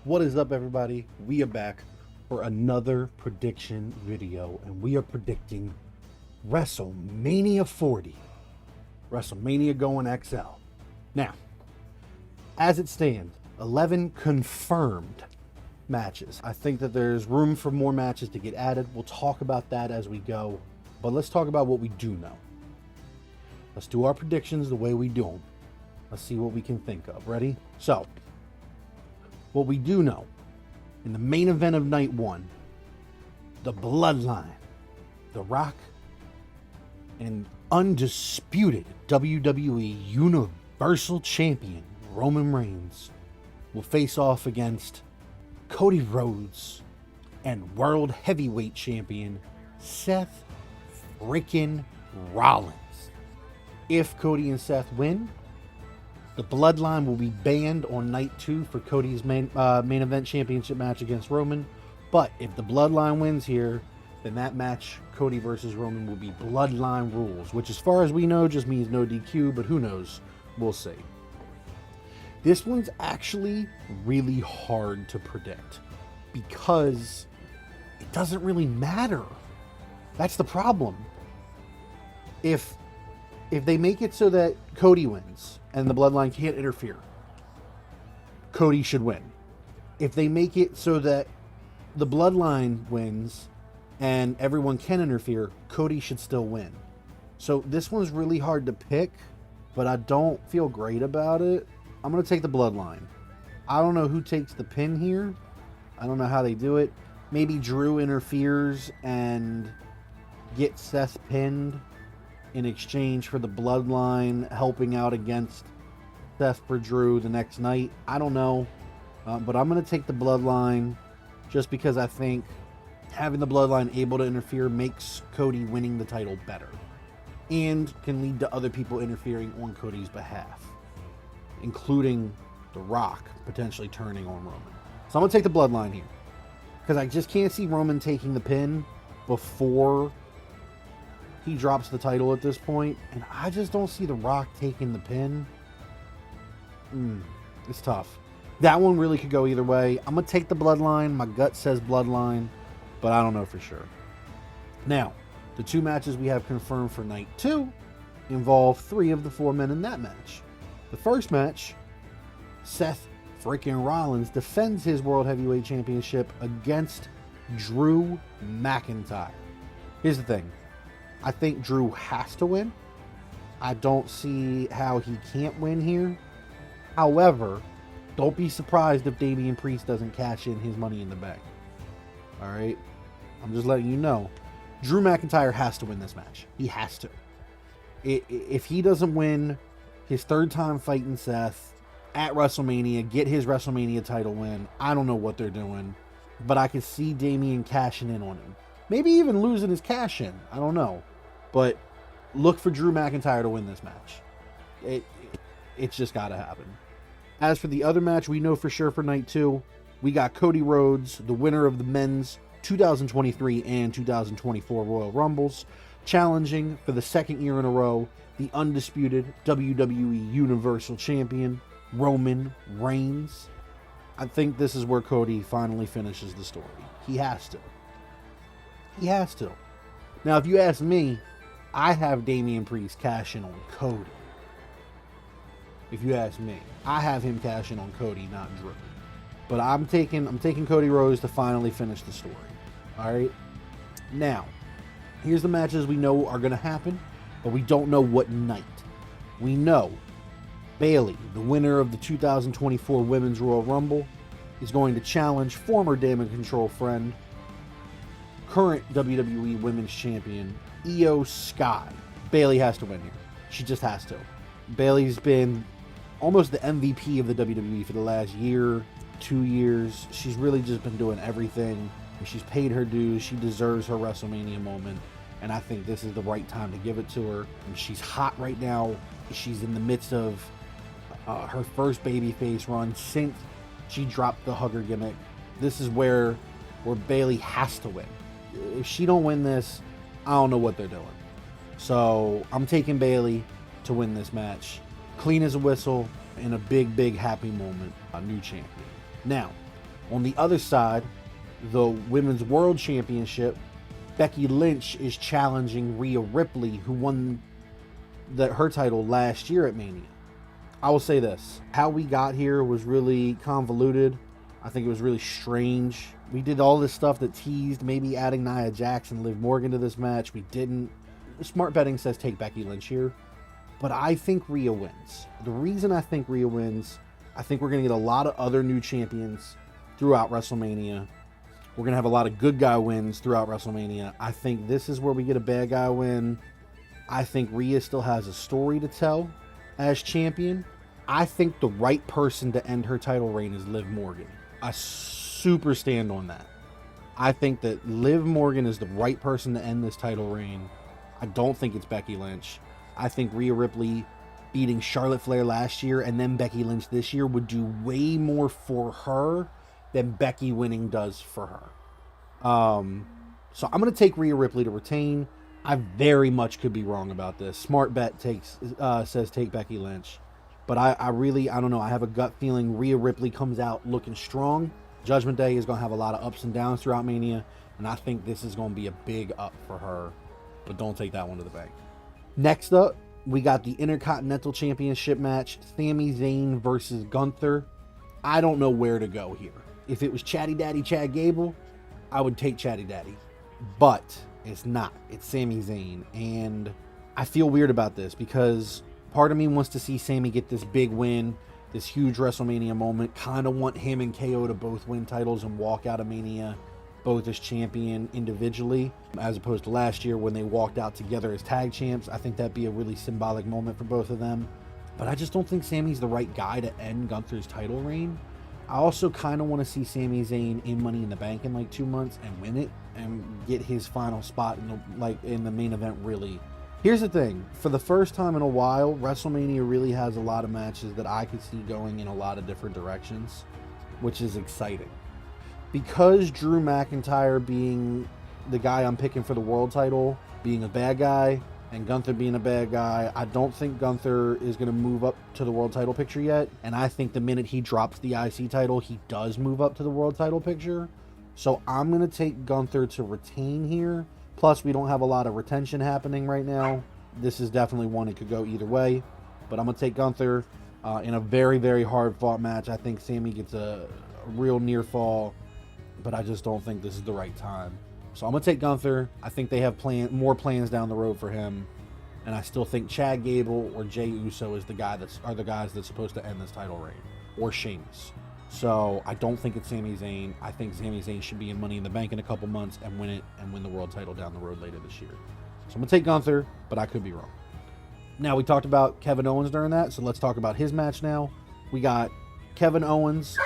What is up, everybody? We are back for another prediction video, and we are predicting WrestleMania 40. WrestleMania going XL. Now, as it stands, 11 confirmed matches. I think that there's room for more matches to get added. We'll talk about that as we go, but let's talk about what we do know. Let's do our predictions the way we do them. Let's see what we can think of. Ready? So, what we do know, in the main event of night one, the Bloodline, The Rock, and undisputed WWE Universal Champion Roman Reigns will face off against Cody Rhodes and World Heavyweight Champion Seth freaking Rollins. If Cody and Seth win, the Bloodline will be banned on night 2 for Cody's main event championship match against Roman. But if the Bloodline wins here, then that match, Cody versus Roman, will be Bloodline rules, which as far as we know just means no DQ, but who knows? We'll see. This one's actually really hard to predict because it doesn't really matter. That's the problem. If they make it so that Cody wins and the Bloodline can't interfere, Cody should win. If they make it so that the Bloodline wins and everyone can interfere, Cody should still win. So this one's really hard to pick, but I don't feel great about it. I'm going to take the Bloodline. I don't know who takes the pin here. I don't know how they do it. Maybe Drew interferes and gets Seth pinned in exchange for the Bloodline helping out against Seth for Drew the next night. I don't know. But I'm going to take the Bloodline just because I think having the Bloodline able to interfere makes Cody winning the title better. And can lead to other people interfering on Cody's behalf, including The Rock potentially turning on Roman. So I'm going to take the Bloodline here because I just can't see Roman taking the pin before he drops the title at this point, and I just don't see The Rock taking the pin. It's tough. That one really could go either way. I'm going to take the Bloodline. My gut says Bloodline, but I don't know for sure. Now, the 2 matches we have confirmed for night 2 involve 3 of the 4 men in that match. The first match, Seth freaking Rollins defends his World Heavyweight Championship against Drew McIntyre. Here's the thing. I think Drew has to win. I don't see how he can't win here. However, don't be surprised if Damian Priest doesn't cash in his Money in the Bank. Alright? I'm just letting you know. Drew McIntyre has to win this match. He has to. If he doesn't win his 3rd time fighting Seth at WrestleMania, get his WrestleMania title win, I don't know what they're doing. But I can see Damian cashing in on him. Maybe even losing his cash in. I don't know. But look for Drew McIntyre to win this match. It's just got to happen. As for the other match, we know for sure for night 2, we got Cody Rhodes, the winner of the men's 2023 and 2024 Royal Rumbles, challenging for the 2nd year in a row the undisputed WWE Universal Champion Roman Reigns. I think this is where Cody finally finishes the story. He has to. He has to. Now, if you ask me, I have Damian Priest cash in on Cody. If you ask me, I have him cash in on Cody, not Drew. But I'm taking Cody Rhodes to finally finish the story. All right. Now, here's the matches we know are going to happen, but we don't know what night. We know Bayley, the winner of the 2024 Women's Royal Rumble, is going to challenge former Damage Control friend, current WWE Women's Champion, Io Sky. Bayley has to win here. She just has to. Bayley's been almost the MVP of the WWE for the last year, 2 years. She's really just been doing everything. She's paid her dues. She deserves her WrestleMania moment. And I think this is the right time to give it to her. And she's hot right now. She's in the midst of her first babyface run since she dropped the hugger gimmick. This is where Bayley has to win. If she don't win this, I don't know what they're doing. So I'm taking Bayley to win this match. Clean as a whistle in a big, big happy moment. A new champion. Now, On the other side, the Women's World Championship, Becky Lynch is challenging Rhea Ripley, who won her title last year at Mania. I will say this, how we got here was really convoluted. I think it was really strange. We did all this stuff that teased maybe adding Nia Jax and Liv Morgan to this match. We didn't. Smart betting says take Becky Lynch here, but I think Rhea wins. The reason I think Rhea wins, I think we're going to get a lot of other new champions throughout WrestleMania. We're going to have a lot of good guy wins throughout WrestleMania. I think this is where we get a bad guy win. I think Rhea still has a story to tell as champion. I think the right person to end her title reign is Liv Morgan. I super stand on that. I think that Liv Morgan is the right person to end this title reign. I don't think it's Becky Lynch. I think Rhea Ripley beating Charlotte Flair last year and then Becky Lynch this year would do way more for her than Becky winning does for her. So I'm going to take Rhea Ripley to retain. I very much could be wrong about this. Smart bet says take Becky Lynch. But I don't know. I have a gut feeling Rhea Ripley comes out looking strong. Judgment Day is going to have a lot of ups and downs throughout Mania. And I think this is going to be a big up for her. But don't take that one to the bank. Next up, we got the Intercontinental Championship match. Sami Zayn versus Gunther. I don't know where to go here. If it was Chatty Daddy Chad Gable, I would take Chatty Daddy. But it's not. It's Sami Zayn. And I feel weird about this because part of me wants to see Sami get this big win, this huge WrestleMania moment. Kind of want him and KO to both win titles and walk out of Mania both as champion individually, as opposed to last year when they walked out together as tag champs. I think that'd be a really symbolic moment for both of them. But I just don't think Sami's the right guy to end Gunther's title reign. I also kind of want to see Sami Zayn in Money in the Bank in like 2 months and win it and get his final spot in the main event really. Here's the thing, for the first time in a while, WrestleMania really has a lot of matches that I could see going in a lot of different directions, which is exciting. Because Drew McIntyre being the guy I'm picking for the world title, being a bad guy, and Gunther being a bad guy, I don't think Gunther is going to move up to the world title picture yet. And I think the minute he drops the IC title, he does move up to the world title picture. So I'm going to take Gunther to retain here. Plus, we don't have a lot of retention happening right now. This is definitely one that could go either way. But I'm going to take Gunther in a very, very hard-fought match. I think Sami gets a real near fall, but I just don't think this is the right time. So I'm going to take Gunther. I think they have more plans down the road for him. And I still think Chad Gable or Jey Uso is the guys that's supposed to end this title reign. Or Sheamus. So I don't think it's Sami Zayn. I think Sami Zayn should be in Money in the Bank in a couple months and win it and win the world title down the road later this year. So I'm going to take Gunther, but I could be wrong. Now, we talked about Kevin Owens during that, so let's talk about his match now. We got Kevin Owens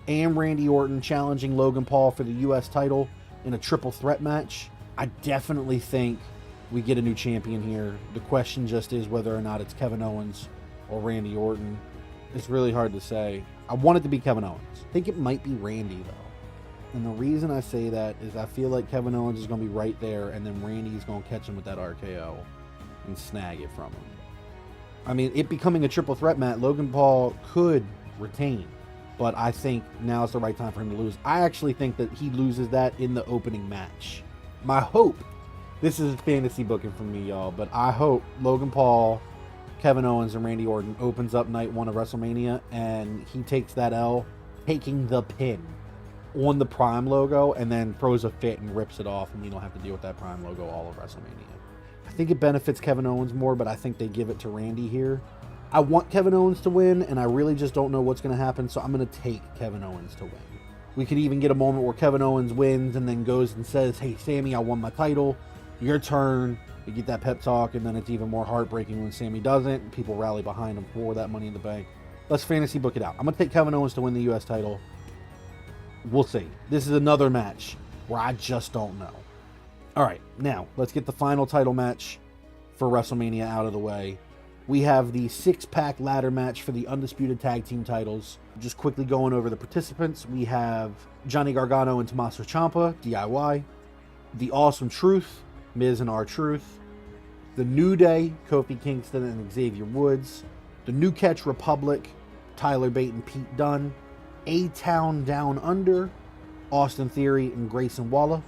and Randy Orton challenging Logan Paul for the U.S. title in a triple threat match. I definitely think we get a new champion here. The question just is whether or not it's Kevin Owens or Randy Orton. It's really hard to say. I want it to be Kevin Owens. I think it might be Randy, though. And the reason I say that is I feel like Kevin Owens is going to be right there, and then Randy's going to catch him with that RKO and snag it from him. I mean, it becoming a triple threat match, Logan Paul could retain, but I think now is the right time for him to lose. I actually think that he loses that in the opening match. My hope, this is fantasy booking for me, y'all, but I hope Logan Paul, Kevin Owens, and Randy Orton opens up night one of WrestleMania, and he takes that L, taking the pin on the Prime logo, and then throws a fit and rips it off, and we don't have to deal with that Prime logo all of WrestleMania. I think it benefits Kevin Owens more, but I think they give it to Randy here. I want Kevin Owens to win, and I really just don't know what's going to happen, so I'm going to take Kevin Owens to win. We could even get a moment where Kevin Owens wins and then goes and says, hey, Sami, I won my title. Your turn. We get that pep talk, and then it's even more heartbreaking when Sami doesn't, and people rally behind him for that Money in the Bank. Let's fantasy book it out. I'm going to take Kevin Owens to win the U.S. title. We'll see. This is another match where I just don't know. All right, now let's get the final title match for WrestleMania out of the way. We have the six-pack ladder match for the Undisputed Tag Team titles. Just quickly going over the participants. We have Johnny Gargano and Tommaso Ciampa, DIY. The Awesome Truth, Miz and R-Truth. The New Day, Kofi Kingston and Xavier Woods. The New Catch Republic, Tyler Bate and Pete Dunne. A-Town Down Under, Austin Theory and Grayson Waller.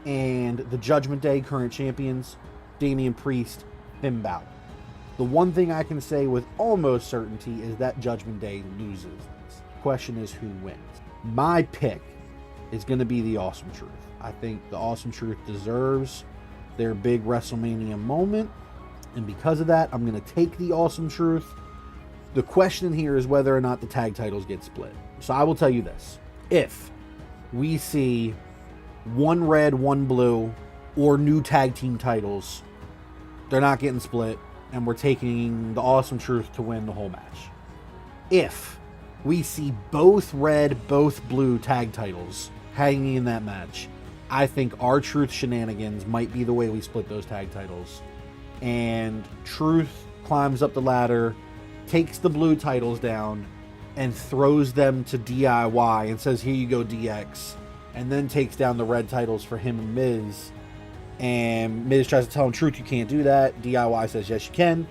And the Judgment Day current champions, Damian Priest, Finn Balor. The one thing I can say with almost certainty is that Judgment Day loses this. The question is who wins. My pick is going to be the Awesome Truth. I think the Awesome Truth deserves their big WrestleMania moment. And because of that, I'm going to take the Awesome Truth. The question here is whether or not the tag titles get split. So I will tell you this. If we see one red, one blue, or new tag team titles, they're not getting split, and we're taking the Awesome Truth to win the whole match. If we see both red, both blue tag titles hanging in that match, I think R-Truth shenanigans might be the way we split those tag titles. And Truth climbs up the ladder, takes the blue titles down, and throws them to DIY and says, here you go, DX. And then takes down the red titles for him and Miz. And Miz tries to tell him, Truth, you can't do that. DIY says, yes, you can.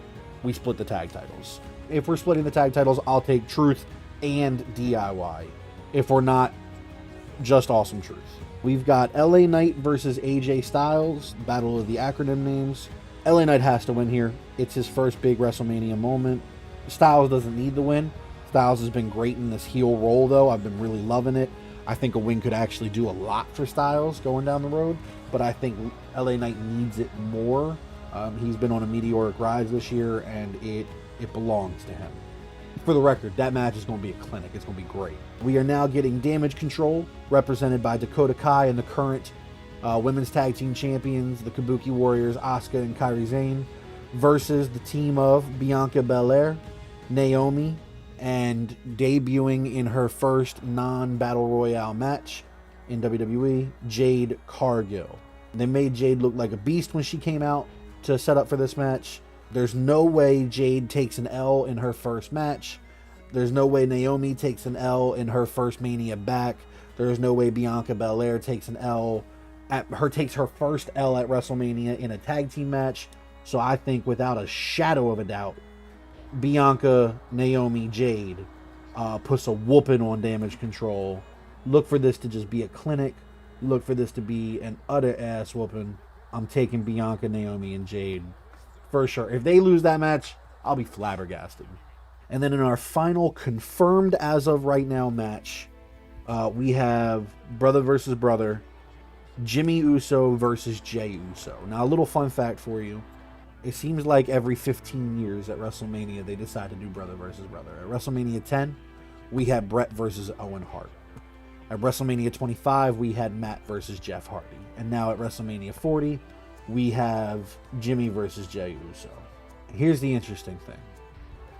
We split the tag titles. If we're splitting the tag titles, I'll take Truth and DIY. If we're not, just Awesome Truth. We've got LA Knight versus AJ Styles. Battle of the acronym names. LA Knight has to win here. It's his first big WrestleMania moment. Styles doesn't need the win. Styles has been great in this heel role, though. I've been really loving it. I think a win could actually do a lot for Styles going down the road, but I think LA Knight needs it more. He's been on a meteoric rise this year, and it belongs to him. For the record, that match is going to be a clinic. It's going to be great. We are now getting Damage Control, represented by Dakota Kai and the current Women's Tag Team Champions, the Kabuki Warriors, Asuka and Kairi Sane, versus the team of Bianca Belair, Naomi, and debuting in her first non-Battle Royale match in WWE, Jade Cargill. They made Jade look like a beast when she came out to set up for this match. There's no way Jade takes an L in her first match. There's no way Naomi takes an L in her first Mania back. There's no way Bianca Belair takes an L takes her first L at WrestleMania in a tag team match. So I think without a shadow of a doubt, Bianca, Naomi, Jade puts a whooping on Damage Control. Look for this to just be a clinic. Look for this to be an utter ass whooping. I'm taking Bianca, Naomi, and Jade for sure. If they lose that match, I'll be flabbergasted. And then in our final confirmed as of right now match, we have brother versus brother, Jimmy Uso versus Jey Uso. Now, a little fun fact for you. It seems like every 15 years at WrestleMania, they decide to do brother versus brother. At WrestleMania 10, we had Bret versus Owen Hart. At WrestleMania 25, we had Matt versus Jeff Hardy. And now at WrestleMania 40, we have Jimmy versus Jey Uso. Here's the interesting thing.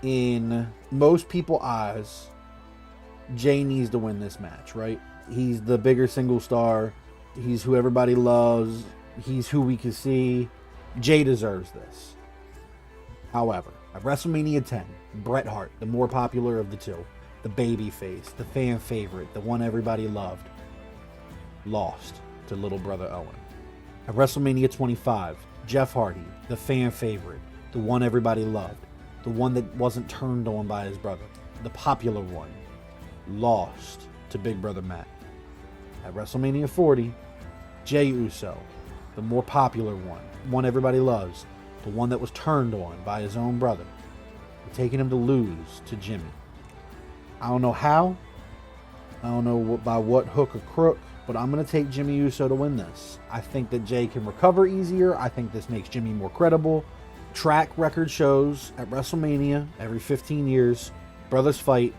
In most people's eyes, Jey needs to win this match, right? He's the bigger single star. He's who everybody loves. He's who we can see. Jey deserves this. However, at WrestleMania 10, Bret Hart, the more popular of the two, the baby face, the fan favorite, the one everybody loved, lost to little brother Owen. At WrestleMania 25, Jeff Hardy, the fan favorite, the one everybody loved, the one that wasn't turned on by his brother, the popular one, lost to big brother Matt. At WrestleMania 40, Jey Uso, the more popular one everybody loves, the one that was turned on by his own brother, taking him to lose to Jimmy. I don't know how, I don't know by what hook or crook, but I'm going to take Jimmy Uso to win this. I think that Jey can recover easier. I think this makes Jimmy more credible. Track record shows at WrestleMania every 15 years, brothers fight,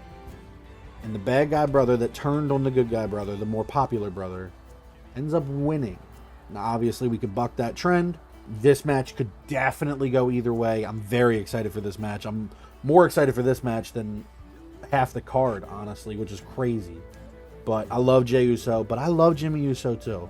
and the bad guy brother that turned on the good guy brother, the more popular brother, ends up winning. Now, obviously, we could buck that trend. This match could definitely go either way. I'm very excited for this match. I'm more excited for this match than half the card, honestly, which is crazy. But I love Jey Uso, but I love Jimmy Uso too.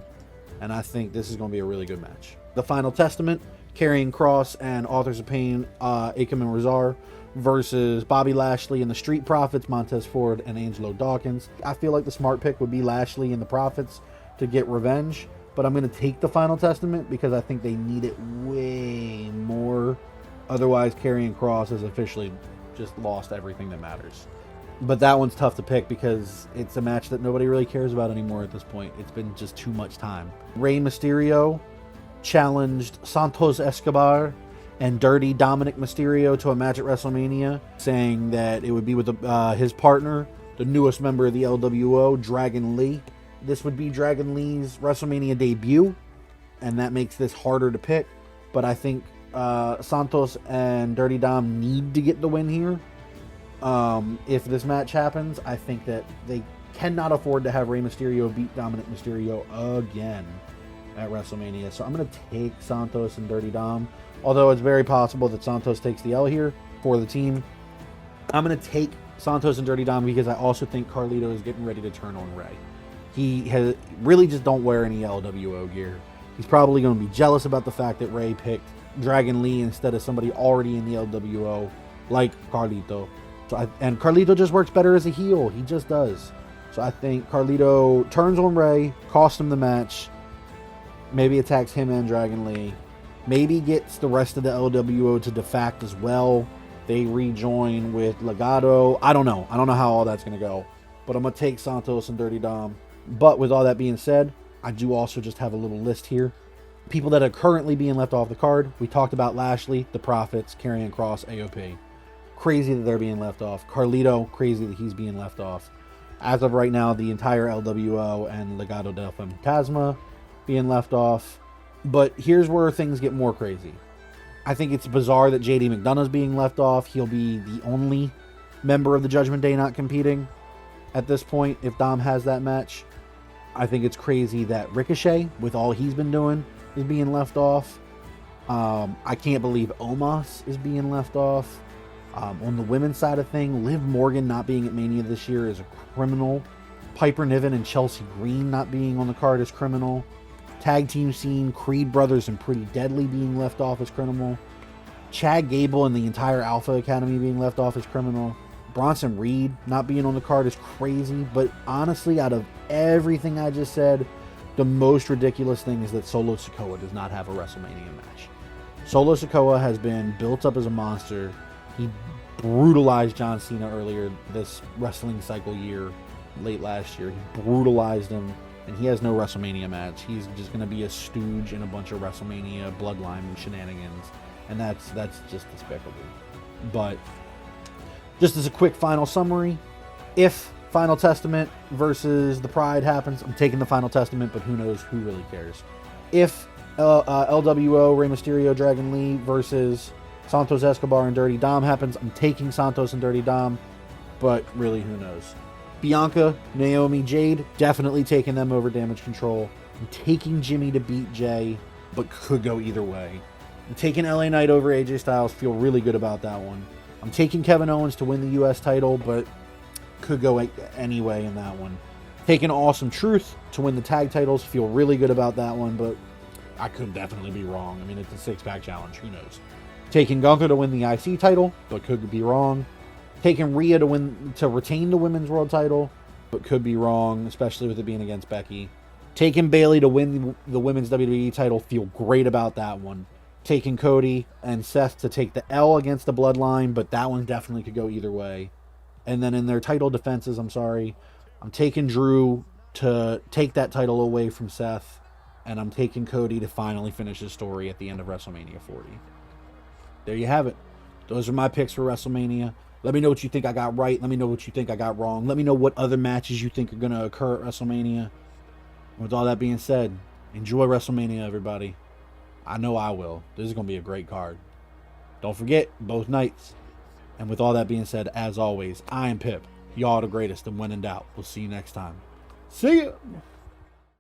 And I think this is going to be a really good match. The Final Testament, Karrion Kross and Authors of Pain, Akam and Razar, versus Bobby Lashley and the Street Profits, Montez Ford and Angelo Dawkins. I feel like the smart pick would be Lashley and the Profits to get revenge. But I'm going to take the Final Testament because I think they need it way more. Otherwise, Karrion Kross has officially just lost everything that matters. But that one's tough to pick because it's a match that nobody really cares about anymore at this point. It's been just too much time. Rey Mysterio challenged Santos Escobar and Dirty Dominic Mysterio to a match at WrestleMania, saying that it would be with his partner, the newest member of the LWO, Dragon Lee. This would be Dragon Lee's WrestleMania debut, and that makes this harder to pick. But I think Santos and Dirty Dom need to get the win here. If this match happens, I think that they cannot afford to have Rey Mysterio beat Dominic Mysterio again at WrestleMania. So I'm going to take Santos and Dirty Dom. Although it's very possible that Santos takes the L here for the team. I'm going to take Santos and Dirty Dom because I also think Carlito is getting ready to turn on Rey. He has really just don't wear any LWO gear. He's probably going to be jealous about the fact that Rey picked Dragon Lee instead of somebody already in the LWO like Carlito. And Carlito just works better as a heel. He just does. So I think Carlito turns on Rey, costs him the match, maybe attacks him and Dragon Lee, maybe gets the rest of the LWO to defact as well. They rejoin with Legado. I don't know. I don't know how all that's going to go. But I'm going to take Santos and Dirty Dom. But with all that being said, I do also just have a little list here. People that are currently being left off the card. We talked about Lashley, the Profits, Karrion Kross, AOP. Crazy that they're being left off. Carlito, crazy that he's being left off. As of right now, the entire LWO and Legado del Fantasma being left off. But here's where things get more crazy. I think it's bizarre that JD McDonough's being left off. He'll be the only member of the Judgment Day not competing at this point if Dom has that match. I think it's crazy that Ricochet, with all he's been doing, is being left off. I can't believe Omos is being left off. On the women's side of thing, Liv Morgan not being at Mania this year is a criminal. Piper Niven and Chelsea Green not being on the card is criminal. Tag team scene, Creed Brothers and Pretty Deadly being left off is criminal. Chad Gable and the entire Alpha Academy being left off is criminal. Bronson Reed not being on the card is crazy. But honestly, out of everything I just said, the most ridiculous thing is that Solo Sikoa does not have a WrestleMania match. Solo Sikoa has been built up as a monster. He brutalized John Cena earlier this wrestling cycle year, late last year. He brutalized him, and he has no WrestleMania match. He's just going to be a stooge in a bunch of WrestleMania bloodline shenanigans, and that's just despicable. But just as a quick final summary, if Final Testament versus the Pride happens, I'm taking the Final Testament, but who knows, who really cares. If LWO, Rey Mysterio, Dragon Lee versus Santos Escobar and Dirty Dom happens, I'm taking Santos and Dirty Dom, but really, who knows. Bianca, Naomi, Jade, definitely taking them over Damage Control. I'm taking Jimmy to beat Jay, but could go either way. I'm taking LA Knight over AJ Styles, feel really good about that one. I'm taking Kevin Owens to win the US title, but could go any way in that one. Taking Awesome Truth to win the tag titles, feel really good about that one, but I could definitely be wrong. I mean, it's a six-pack challenge, who knows. Taking Gunther to win the IC title, but could be wrong. Taking Rhea to retain the Women's World title, but could be wrong, especially with it being against Becky. Taking Bayley to win the Women's WWE title, feel great about that one. Taking Cody and Seth to take the L against the Bloodline, but that one definitely could go either way. And then in their title defenses, I'm taking Drew to take that title away from Seth, and I'm taking Cody to finally finish his story at the end of WrestleMania 40. There you have it. Those are my picks for WrestleMania. Let me know what you think I got right. Let me know what you think I got wrong. Let me know what other matches you think are going to occur at WrestleMania. With all that being said, enjoy WrestleMania, everybody. I know I will. This is going to be a great card. Don't forget, both nights. And with all that being said, as always, I am Pip. Y'all the greatest, and when in doubt, we'll see you next time. See ya!